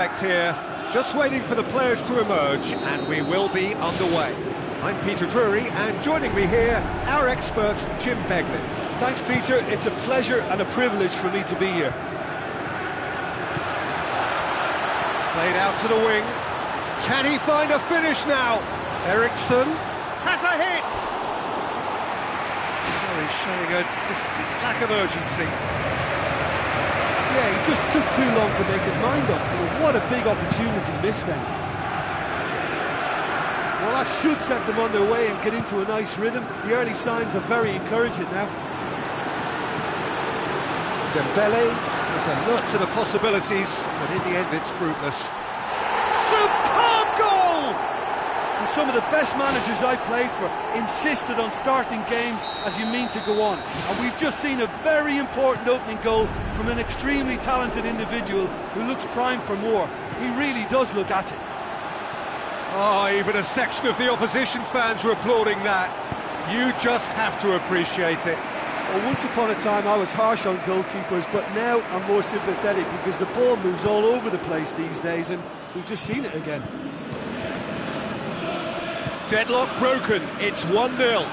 Here, just waiting for the players to emerge, and we will be underway. I'm Peter Drury, and joining me here, our expert, Jim Beglin. Thanks, Peter. It's a pleasure and a privilege for me to be here. Played out to the wing. Can he find a finish now? Eriksson has a hit! Oh, he's showing a distinct lack of urgency. Yeah, he just took too long to make his mind up. What a big opportunity missed then. Well, that should set them on their way and get into a nice rhythm. The early signs are very encouraging now. Dembele is alert to the possibilities, but in the end it's fruitless. Superb goal! And some of the best managers I played for insisted on starting games as you mean to go on. And we've just seen a very important opening goal from an extremely talented individual who looks primed for more. He really does look at it. Oh, even a section of the opposition fans were applauding that. You just have to appreciate it. Well, once upon a time I was harsh on goalkeepers, but now I'm more sympathetic because the ball moves all over the place these days, and we've just seen it again. Deadlock broken, it's 1-0.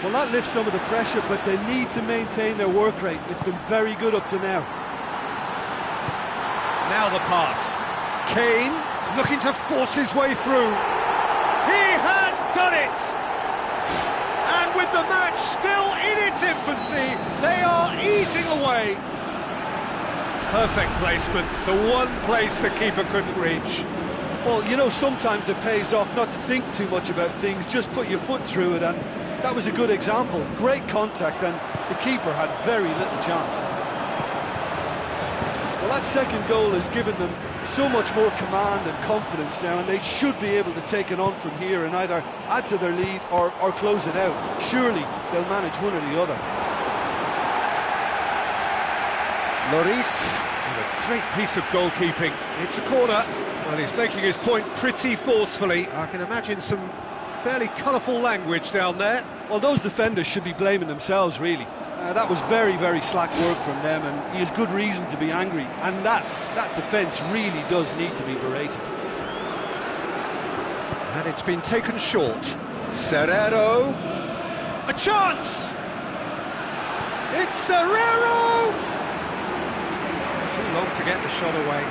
Well, that lifts some of the pressure, but they need to maintain their work rate. It's been very good up to now. Now the pass. Kane looking to force his way through. He has done it! And with the match still in its infancy, they are easing away. Perfect placement, the one place the keeper couldn't reach. Well, you know, sometimes it pays off not to think too much about things, just put your foot through it, and that was a good example. Great contact, and the keeper had very little chance. Well, that second goal has given them so much more command and confidence now, and they should be able to take it on from here and either add to their lead or close it out. Surely they'll manage one or the other. Lloris with a great piece of goalkeeping. It's a corner. Well, he's making his point pretty forcefully. I can imagine some fairly colourful language down there. Well, those defenders should be blaming themselves, really. That was very, very slack work from them, and he has good reason to be angry. And that defence really does need to be berated. And it's been taken short. Serrero. A chance! It's Serrero! Too long to get the shot away.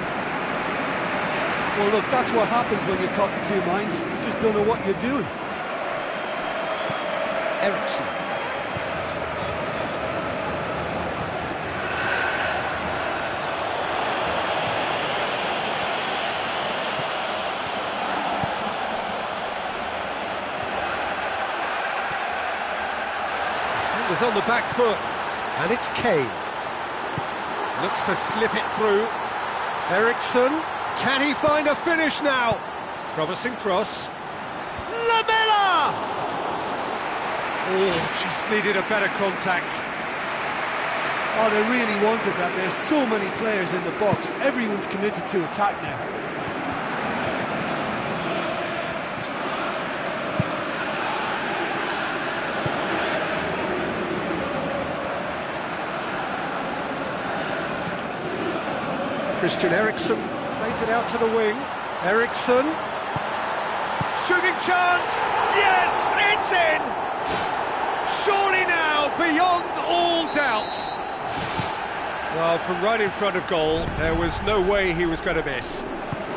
Well, look, that's what happens when you're caught in two minds. You just don't know what you're doing. Eriksson. Defender's on the back foot, and it's Kane. Looks to slip it through. Eriksson. Can he find a finish now? Promising cross. Lamela! Oh, just needed a better contact. Oh, they really wanted that. There's so many players in the box. Everyone's committed to attack now. Christian Eriksson plays it out to the wing. Eriksson. Shooting chance! Yes, it's in! Surely now, beyond all doubt. Well, from right in front of goal, there was no way he was going to miss.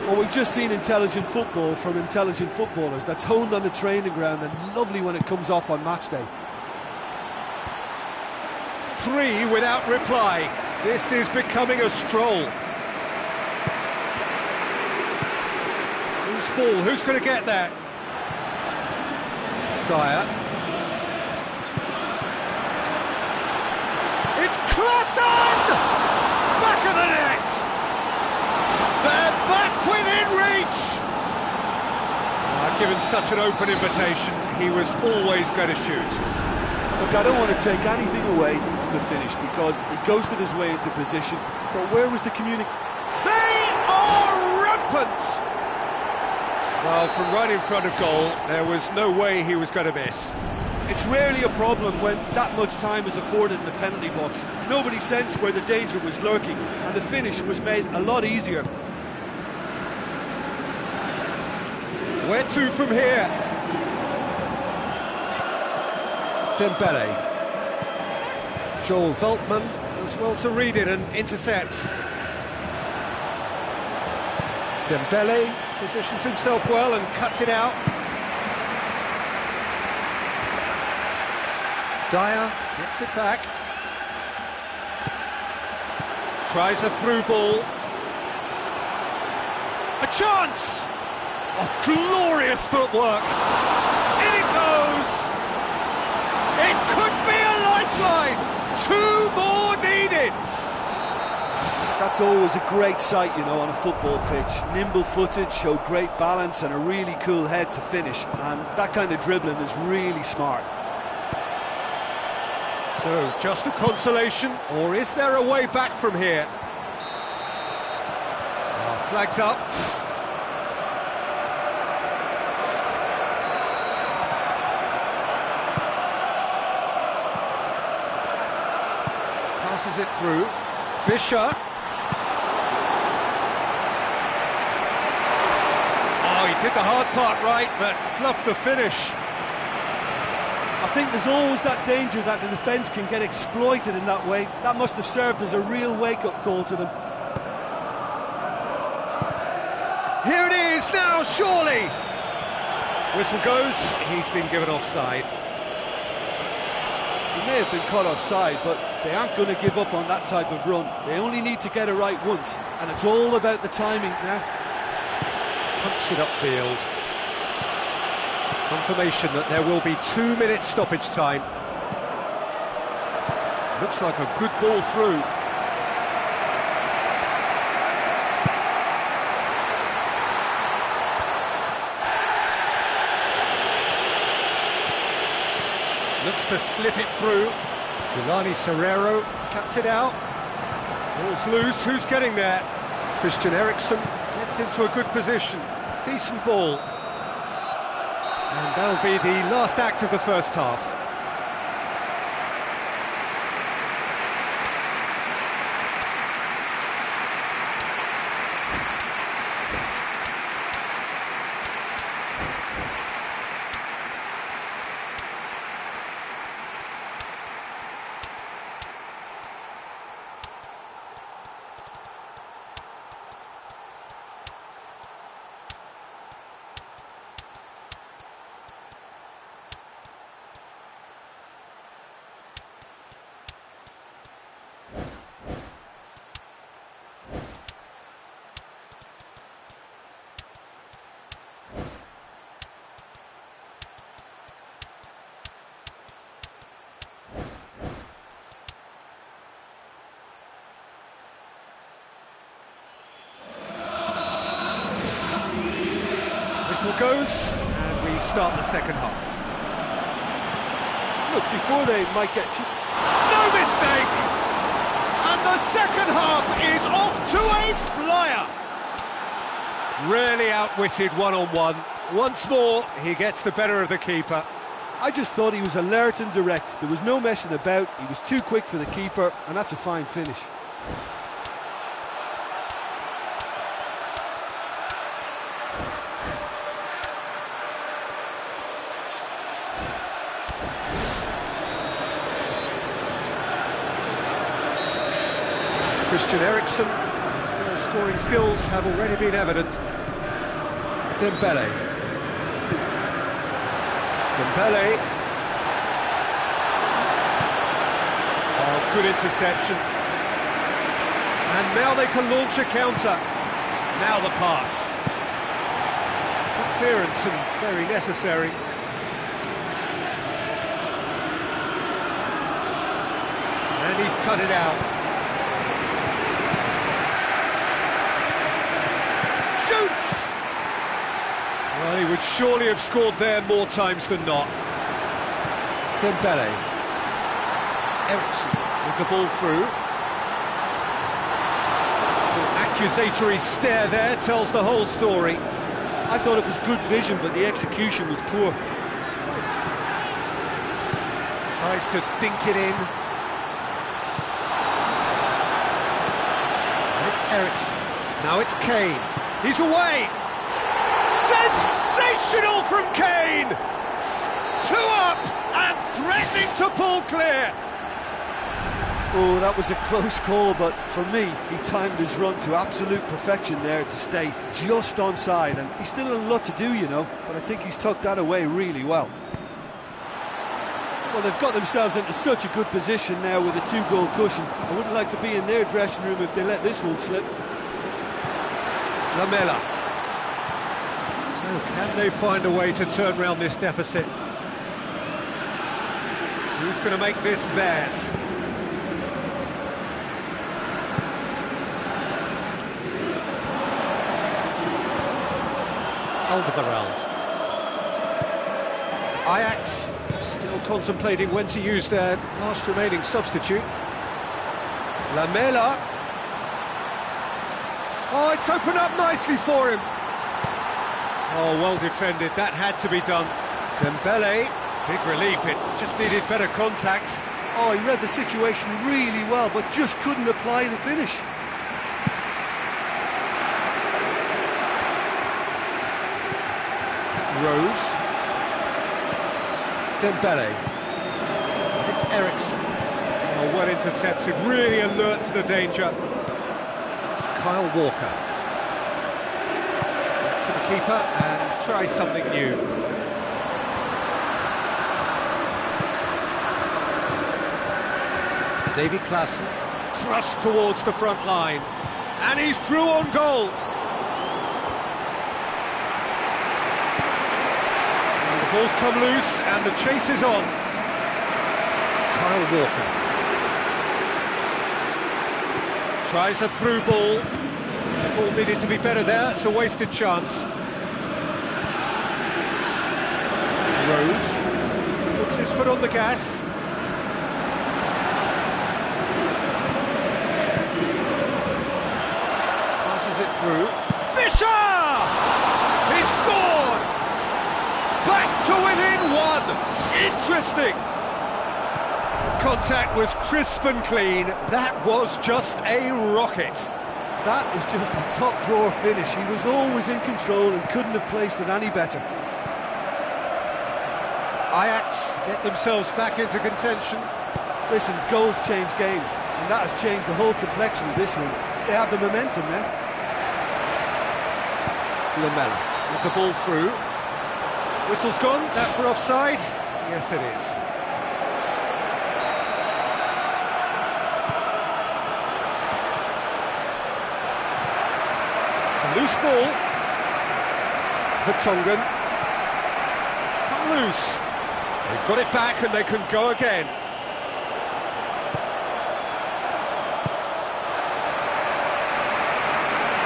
Well, we've just seen intelligent football from intelligent footballers. That's honed on the training ground and lovely when it comes off on match day. 3 without reply. This is becoming a stroll. Ball. Who's going to get that? Dyer. It's Klassen! Back of the net! They're back within reach! Given such an open invitation, he was always going to shoot. Look, I don't want to take anything away from the finish because he ghosted his way into position, but where was the communication? They are rampant! Well, from right in front of goal, there was no way he was going to miss. It's rarely a problem when that much time is afforded in the penalty box. Nobody sensed where the danger was lurking, and the finish was made a lot easier. Where to from here? Dembele. Joel Veltman does well to read it and intercepts. Dembele positions himself well and cuts it out. Dyer gets it back. Tries a through ball. A chance! Oh, glorious footwork! In it goes! It could be a lifeline! 2 more needed! That's always a great sight, you know, on a football pitch. Nimble-footed, show great balance and a really cool head to finish. And that kind of dribbling is really smart. So, just a consolation, or is there a way back from here? Oh, flags up. Passes it through. Fisher. Oh, he did the hard part right, but fluffed the finish. I think there's always that danger that the defence can get exploited in that way. That must have served as a real wake-up call to them. Here it is now, surely! Whistle goes, he's been given offside. He may have been caught offside, but they aren't going to give up on that type of run. They only need to get it right once, and it's all about the timing now. Pumps it upfield. Confirmation that there will be 2 minutes stoppage time. Looks like a good ball through. Looks to slip it through. Jelani Serrero cuts it out. Ball's loose, who's getting there? Christian Eriksen gets into a good position. Decent ball. And that'll be the last act of the first half. Whistle goes, and we start the second half. Look, before they might get to... No mistake! And the second half is off to a flyer! Really outwitted one-on-one. Once more, he gets the better of the keeper. I just thought he was alert and direct. There was no messing about. He was too quick for the keeper, and that's a fine finish. Christian Eriksen, his goal-scoring skills have already been evident. Dembele. Oh, good interception. And now they can launch a counter. Now the pass. Good clearance and very necessary. And he's cut it out. Shoots! Well, he would surely have scored there more times than not. Dembele. Eriksen with the ball through. The accusatory stare there tells the whole story. I thought it was good vision, but the execution was poor. Tries to dink it in. And it's Eriksen. Now it's Kane. He's away! Sensational from Kane! 2 up and threatening to pull clear. Oh, that was a close call, but for me, he timed his run to absolute perfection there to stay just onside, and he's still a lot to do, you know, but I think he's tucked that away really well. Well, they've got themselves into such a good position now with a 2-goal cushion. I wouldn't like to be in their dressing room if they let this one slip. Lamela. So can they find a way to turn round this deficit? Who's going to make this theirs? Alderweireld. Ajax still contemplating when to use their last remaining substitute. Lamela. Oh, it's opened up nicely for him. Oh, well defended, that had to be done. Dembele, big relief, it just needed better contact. Oh, he read the situation really well, but just couldn't apply the finish. Rose. Dembele. And it's Eriksen. Oh, well intercepted, really alert to the danger. Kyle Walker. Back to the keeper and try something new. Davy Klaassen thrust towards the front line. And he's through on goal. The ball's come loose and the chase is on. Kyle Walker. Tries a through ball. The ball needed to be better there, it's a wasted chance. Rose puts his foot on the gas. Passes it through. Fisher! He scored! Back to within 1. Interesting. Contact was crisp and clean. That was just a rocket. That is just the top drawer finish. He was always in control and couldn't have placed it any better. Ajax get themselves back into contention. Listen, goals change games, and that has changed the whole complexion of this one. They have the momentum now. Lamela with the ball through. Whistle's gone, that for offside? Yes, it is. It's a loose ball. Vertonghen. It's come loose. They've got it back and they can go again.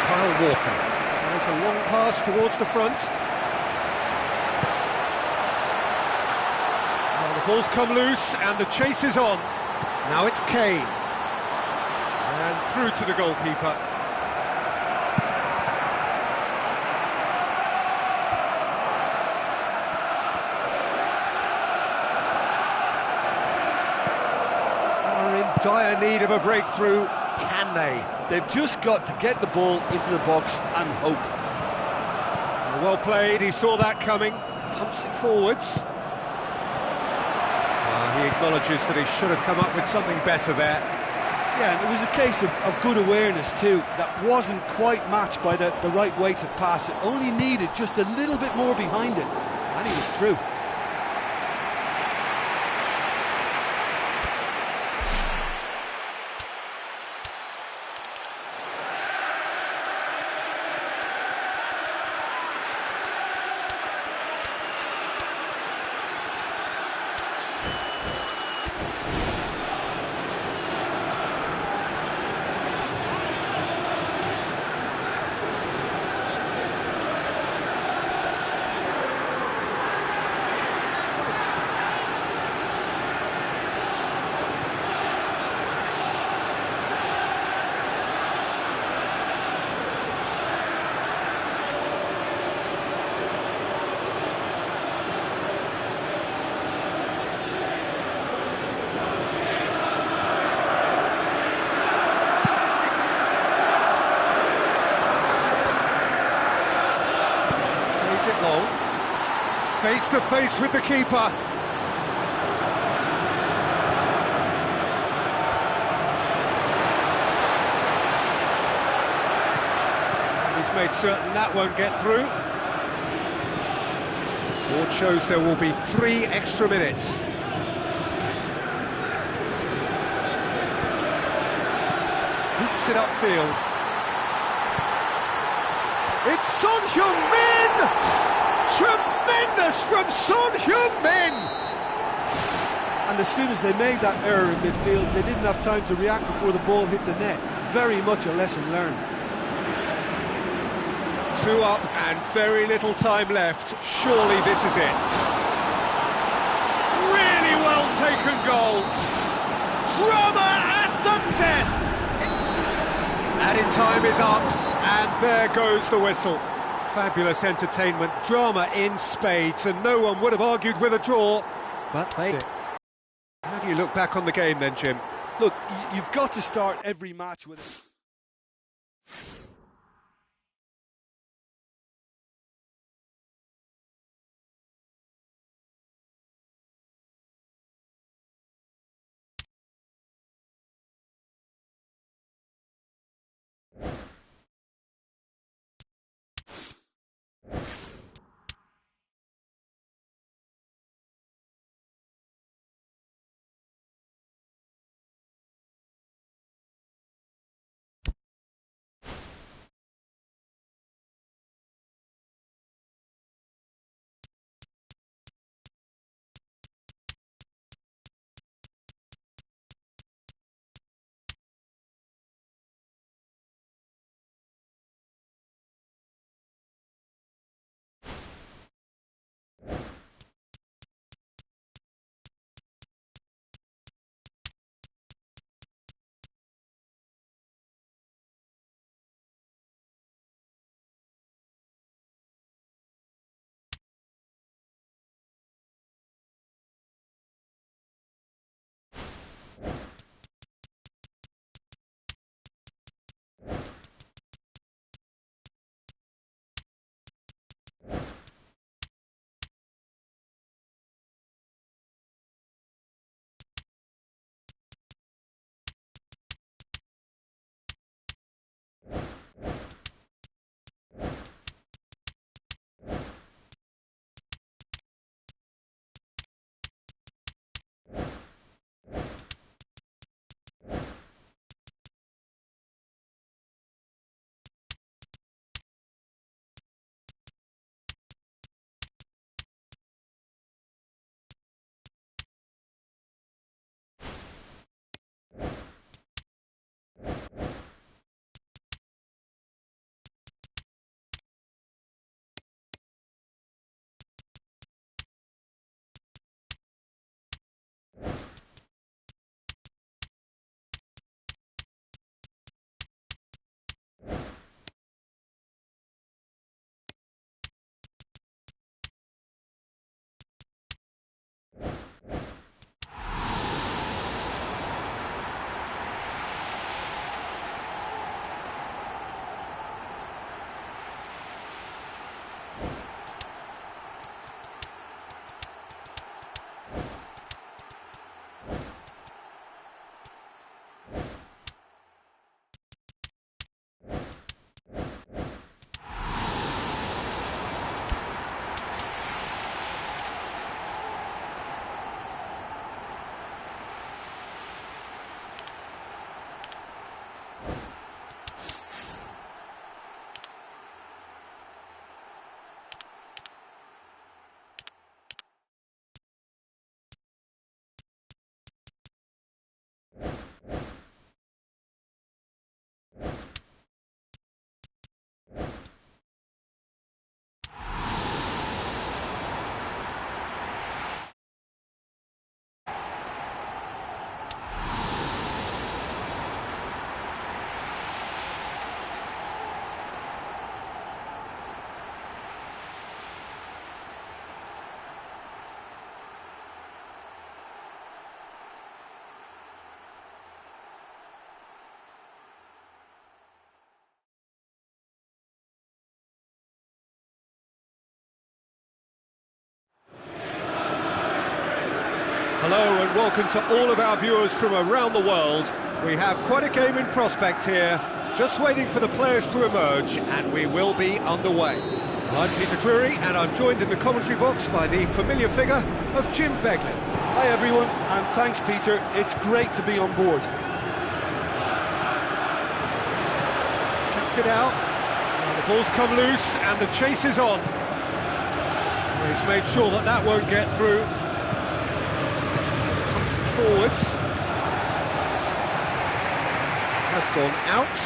Kyle Walker tries a long pass towards the front. The ball's come loose and the chase is on. Now it's Kane. And through to the goalkeeper. Are in dire need of a breakthrough. Can they? They've just got to get the ball into the box and hope. Well played, he saw that coming. Pumps it forwards. He acknowledges that he should have come up with something better there. Yeah, and it was a case of good awareness too. That wasn't quite matched by the right weight of pass. It only needed just a little bit more behind it, and he was through. Plays it long. Face to face with the keeper. He's made certain that won't get through. Board shows there will be 3 extra minutes. Hoops it upfield. It's Son Heung-min! Tremendous from Son Heung-min! And as soon as they made that error in midfield, they didn't have time to react before the ball hit the net. Very much a lesson learned. 2 up and very little time left. Surely this is it. Really well taken goal. Drama at the death. Added time is up, and there goes the whistle. Fabulous entertainment, drama in spades, and no one would have argued with a draw, but they did. How do you look back on the game then, Jim? Look, you've got to start every match with it. Hello and welcome to all of our viewers from around the world. We have quite a game in prospect here, just waiting for the players to emerge, and we will be underway. I'm Peter Drury, and I'm joined in the commentary box by the familiar figure of Jim Beglin. Hi everyone, and thanks Peter, it's great to be on board. Cuts it out, now the ball's come loose and the chase is on. He's made sure that that won't get through. Comes forwards. Has gone out.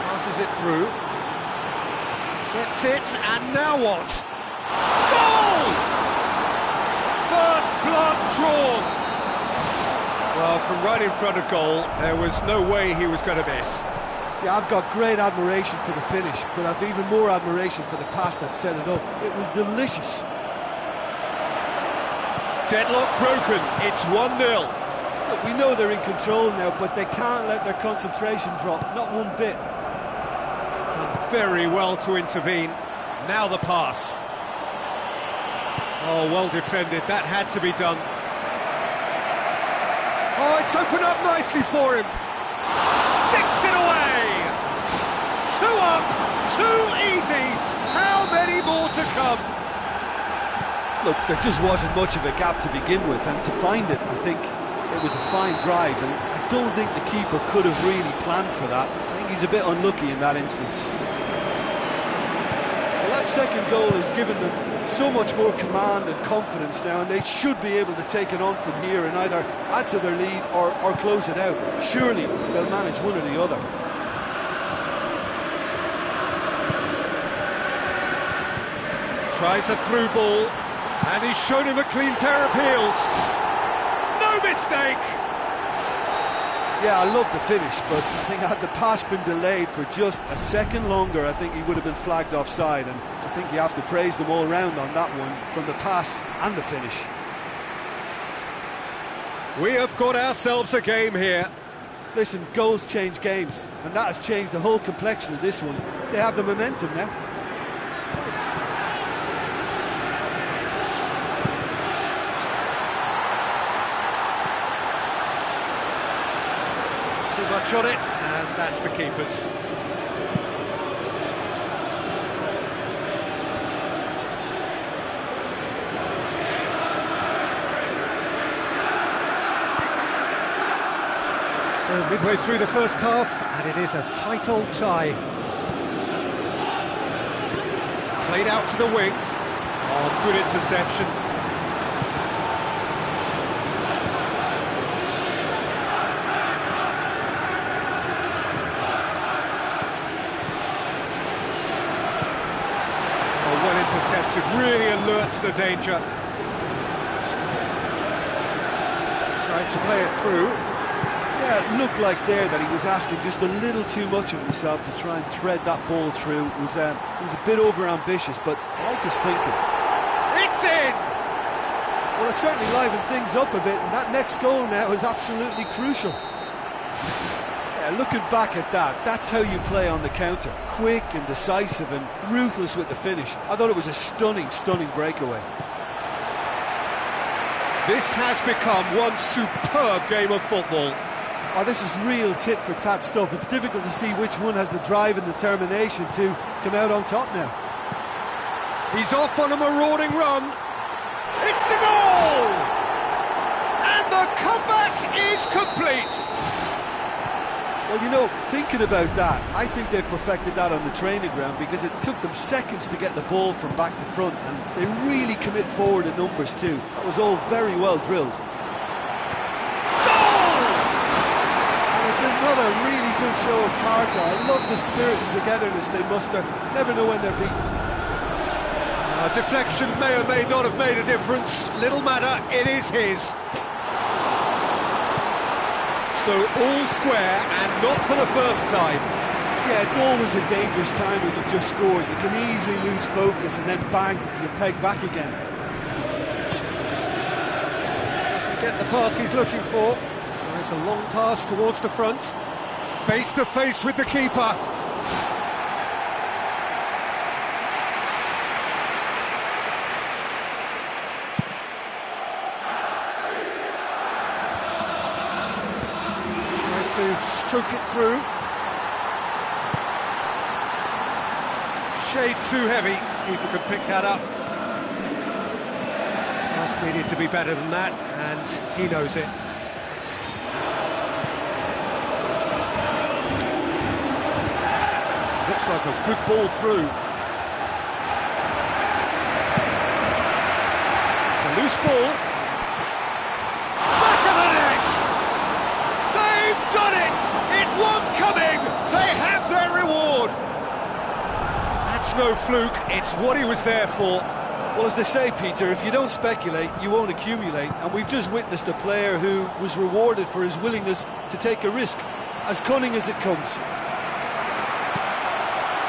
Passes it through. Gets it, and now what? Goal! First blood drawn. Well, from right in front of goal, there was no way he was going to miss. Yeah, I've got great admiration for the finish, but I've even more admiration for the pass that set it up. It was delicious. Deadlock broken, it's 1-0. Look, we know they're in control now, but they can't let their concentration drop, not one bit. Done very well to intervene. Now the pass. Oh, well defended, that had to be done. Oh, it's opened up nicely for him. Sticks it away. 2 up, 2 easy. How many more to come? Look, there just wasn't much of a gap to begin with, and to find it, I think it was a fine drive, and I don't think the keeper could have really planned for that. I think he's a bit unlucky in that instance. Well, that second goal has given them so much more command and confidence now, and they should be able to take it on from here and either add to their lead or close it out. Surely they'll manage one or the other. Tries a through ball, and he's shown him a clean pair of heels. No mistake! Yeah, I love the finish, but I think had the pass been delayed for just a second longer, I think he would have been flagged offside, and I think you have to praise them all round on that one, from the pass and the finish. We have got ourselves a game here. Listen, goals change games, and that has changed the whole complexion of this one. They have the momentum now. Too much on it, and that's the keeper's. So midway through the first half, and it is a tight old tie. Played out to the wing. Oh, good interception. Oh, well intercepted, really alert to the danger. Tried to play it through. Yeah, it looked like there that he was asking just a little too much of himself to try and thread that ball through. It was a bit over-ambitious, but I like his thinking. It's in! Well, it certainly livened things up a bit, and that next goal now is absolutely crucial. Yeah, looking back at that, that's how you play on the counter. Quick and decisive and ruthless with the finish. I thought it was a stunning, stunning breakaway. This has become one superb game of football. Oh, this is real tit-for-tat stuff. It's difficult to see which one has the drive and determination to come out on top now. He's off on a marauding run. It's a goal! And the comeback is complete. Well, you know, thinking about that, I think they've perfected that on the training ground because it took them seconds to get the ball from back to front, and they really commit forward in numbers too. That was all very well drilled. It's another really good show of character. I love the spirit and togetherness they muster. Never know when they're beaten. Deflection may or may not have made a difference. Little matter, it is his. So all square, and not for the first time. Yeah, it's always a dangerous time when you've just scored. You can easily lose focus and then bang, you're pegged back again. Doesn't get the pass he's looking for. Tries a long pass towards the front. Face to face with the keeper. to stroke it through. Shade too heavy. Keeper could pick that up. Pass needed to be better than that, and he knows it. Looks like a good ball through. It's a loose ball. Back of the net! They've done it! It was coming! They have their reward! That's no fluke, it's what he was there for. Well, as they say, Peter, if you don't speculate, you won't accumulate. And we've just witnessed a player who was rewarded for his willingness to take a risk, as cunning as it comes.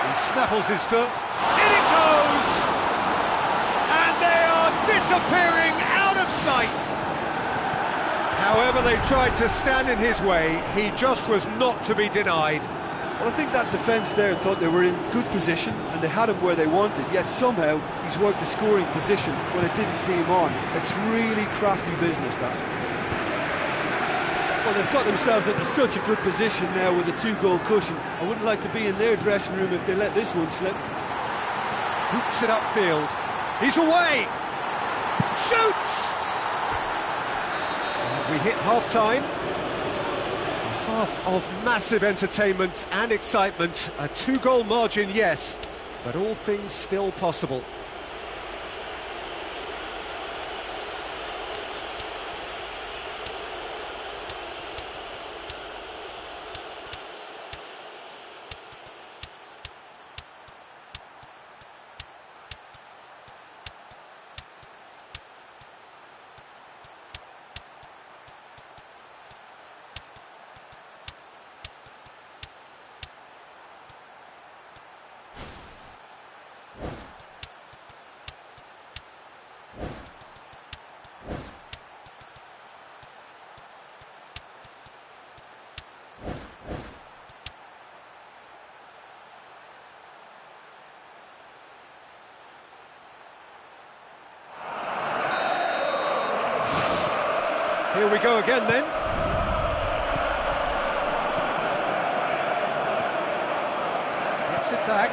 He snaffles his foot. In it goes! And they are disappearing out of sight. However they tried to stand in his way, he just was not to be denied. Well, I think that defence there thought they were in good position and they had him where they wanted, yet somehow he's worked the scoring position when it didn't see him on. It's really crafty business, that. Well, they've got themselves into such a good position now with a 2-goal cushion. I wouldn't like to be in their dressing room if they let this one slip. Boots it upfield. He's away! Shoots! And we hit half-time. Half of massive entertainment and excitement. A 2-goal margin, yes, but all things still possible. Here we go again then. Gets it back.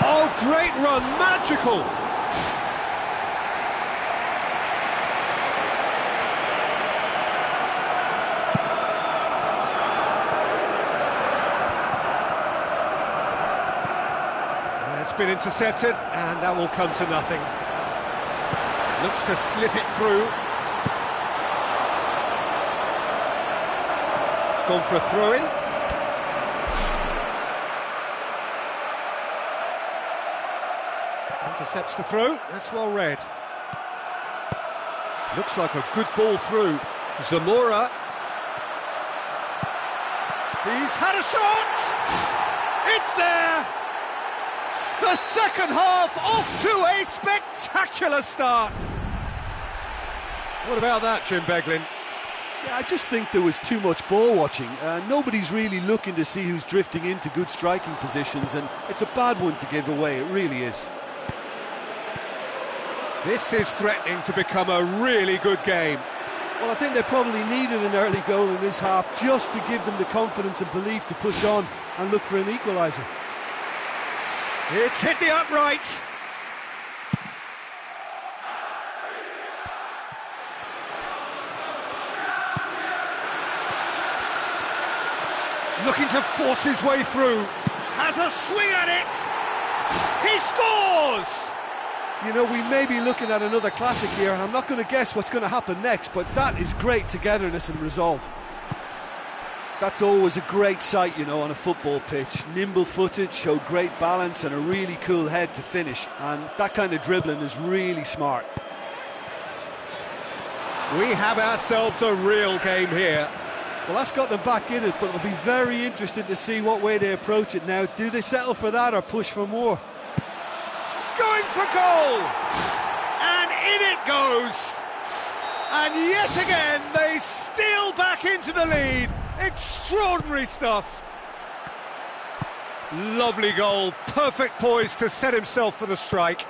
Oh, great run, magical! It's been intercepted, and that will come to nothing. Looks to slip it through. It's gone for a throw-in. Intercepts the throw, that's well read. Looks like a good ball through. Zamora. He's had a shot! It's there! The second half off to a spectacular start. What about that, Jim Beglin? Yeah, I just think there was too much ball watching. Nobody's really looking to see who's drifting into good striking positions, and it's a bad one to give away, it really is. This is threatening to become a really good game. Well, I think they probably needed an early goal in this half just to give them the confidence and belief to push on and look for an equaliser. It's hit the upright. Looking to force his way through. Has a swing at it. He scores! You know, we may be looking at another classic here. I'm not going to guess what's going to happen next, but that is great togetherness and resolve. That's always a great sight, you know, on a football pitch. Nimble-footed, showed great balance and a really cool head to finish. And that kind of dribbling is really smart. We have ourselves a real game here. Well, that's got them back in it, but it'll be very interesting to see what way they approach it now. Do they settle for that or push for more? Going for goal! And in it goes! And yet again, they Still back into the lead. Extraordinary stuff. Lovely goal. Perfect poise to set himself for the strike.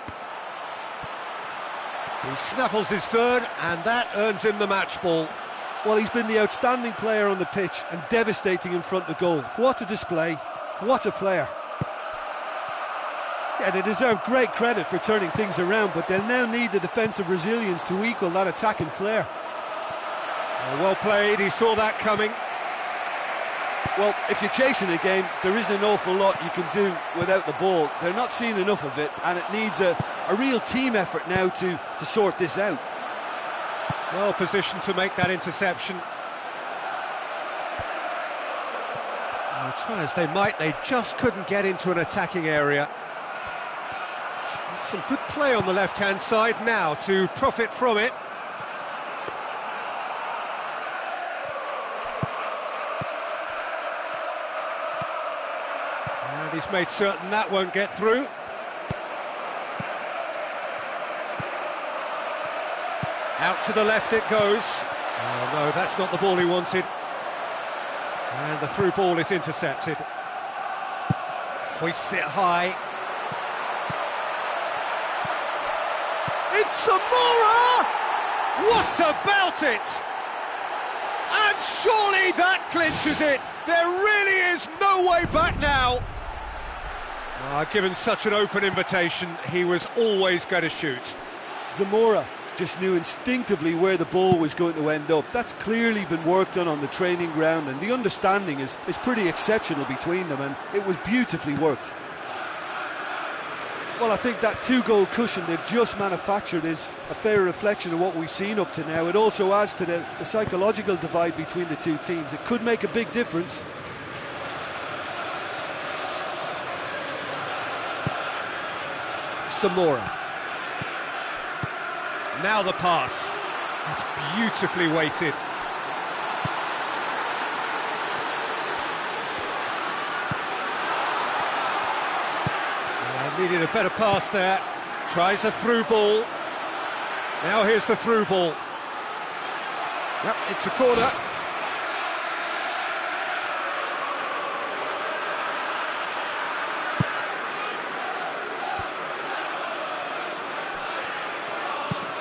He snaffles his third, and that earns him the match ball. Well, he's been the outstanding player on the pitch and devastating in front of goal. What a display. What a player. Yeah, they deserve great credit for turning things around, but they'll now need the defensive resilience to equal that attacking flair. Well played, he saw that coming. Well, if you're chasing a game, there isn't an awful lot you can do without the ball. They're not seeing enough of it, and it needs a real team effort now to sort this out. Well positioned to make that interception. Well, try as they might, they just couldn't get into an attacking area. Some good play on the left-hand side now to profit from it. And he's made certain that won't get through. Out to the left it goes. Oh no, that's not the ball he wanted. And the through ball is intercepted. Hoists it high. It's Zamora! What about it? And surely that clinches it. There really is no way back now. Given such an open invitation, he was always going to shoot. Zamora just knew instinctively where the ball was going to end up. That's clearly been worked on the training ground, and the understanding is pretty exceptional between them, and it was beautifully worked. Well, I think that two-goal cushion they've just manufactured is a fair reflection of what we've seen up to now. It also adds to the psychological divide between the two teams. It could make a big difference. Zamora. Now the pass. That's beautifully weighted. Needed a better pass there. Tries a through ball. Now here's the through ball. Yep, it's a corner.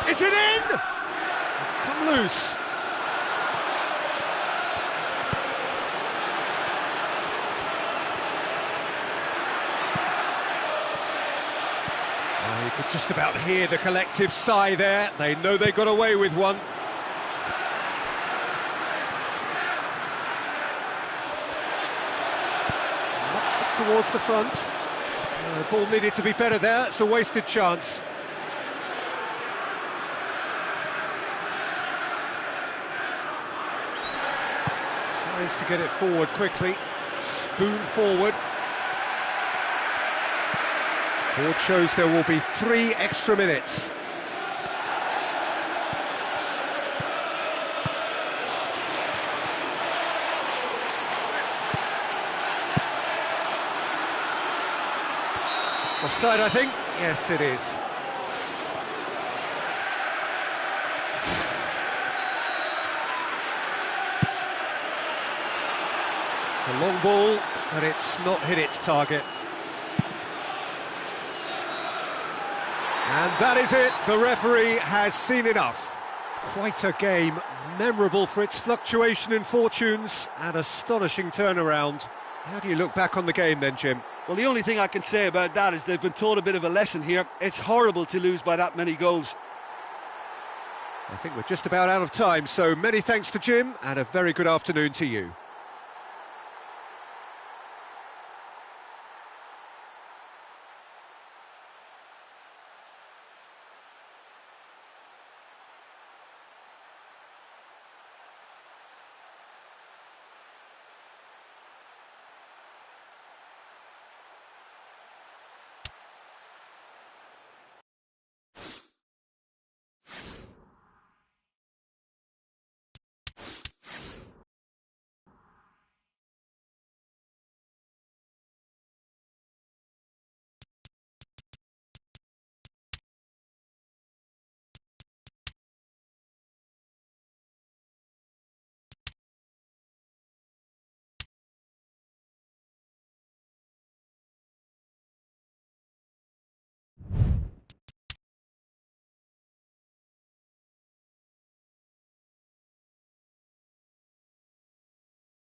Is it in? It's come loose. You could just about hear the collective sigh there. They know they got away with one. Knocks it towards the front. The ball needed to be better there. It's a wasted chance. Tries to get it forward quickly. Spoon forward. Board shows there will be 3 extra minutes. Offside, I think. Yes, it is. It's a long ball, but it's not hit its target. And that is it, the referee has seen enough. Quite a game, memorable for its fluctuation in fortunes and astonishing turnaround. How do you look back on the game then, Jim? Well, the only thing I can say about that is they've been taught a bit of a lesson here. It's horrible to lose by that many goals. I think we're just about out of time, so many thanks to Jim and a very good afternoon to you.